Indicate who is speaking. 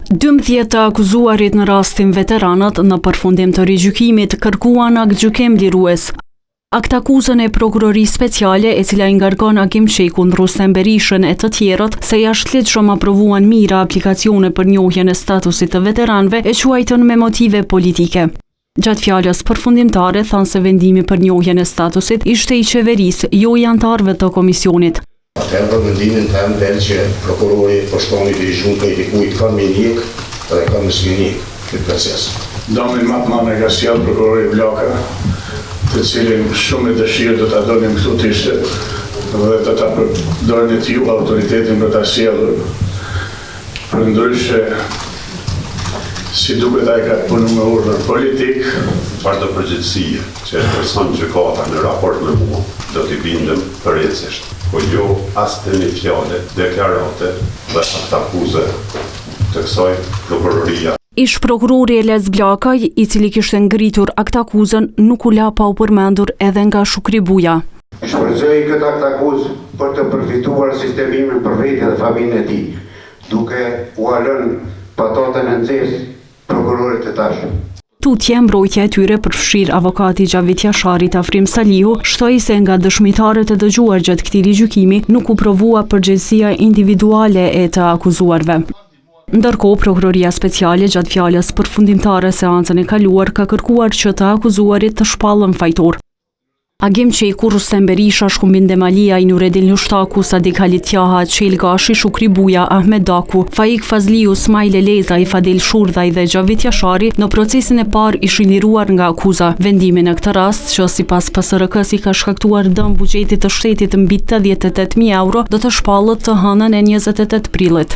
Speaker 1: 12 të akuzuarit në rastin veteranët në përfundim të rigjykimit kërkuan aktgjykim lirues. Aktakuzën e prokurorisë speciale e cila i ngarkon Agim Qekun, Rustem Berishën e të tjerët se jashtëligjshëm aprovuan mira aplikacione për njohjen e statusit të veteranëve e quajtën me motive politike. Gjatë fjalës përfundimtare thanë se vendimi për njohjen e statusit ishte i qeverisë, jo i anëtarëve të komisionit.
Speaker 2: Atëherë për mendimin tim del që prokurori poshtoni të zhunka i dikujt ka me njek dhe ka me s'mjenik këtë proces.
Speaker 3: Domin Matmane ka sjellë prokurori Blaka, të cilin shumë e dëshirë do ta donin këtu të ishte dhe të ta përdornit ju autoritetin për ta sjellur. Përndryshe, si duket ai ka punu me urdhër politik,
Speaker 4: çfarë përgjegjësie që e person gjykata në raport me mua do t'i bindem përjetësisht. Po jo as të një fjale, deklarate dhe aktakuze të kësaj prokuroria.
Speaker 1: Ish prokurori Elez Blakaj, i cili kishte ngritur aktakuzën, nuk u la pa u përmendur edhe nga Shukri Buja.
Speaker 2: Shfrytëzoi këtë aktakuzë për të përfituar sistemimin për vete dhe familjen e tij, duke u lënë patatën e nxehtë prokurorit të tashëm.
Speaker 1: Tutje mbrojtja e tyre përfshir avokati Xhavit Jasharit Afrim Salihu shtoi se nga dëshmitarët e dëgjuar gjatë këtij rigjykimi nuk u provua përgjegjësia individuale e të akuzuarve. Ndërkohë, prokuroria speciale gjatë fjalës përfundimtare seancën e kaluar ka kërkuar që të akuzuarit të shpallën fajtor. Agim Qeku, Rustem Berisha, Shkumbin Demalia, Nureddin Lushtaku, Sadik Halit Tjaha, Qel Gashi, Shukri Buja, Ahmed Daku, Faik Fazliu, Smajle Lezaj, Fadil Shurdhaj dhe Xhavit Jashari në procesin e parë ishin liruar nga akuza. Vendimi në këtë rast, që sipas PSRK-s i ka shkaktuar dëm buxhetit të shtetit mbi 88.000 euro, do të shpallët të hënën e 28 prillit.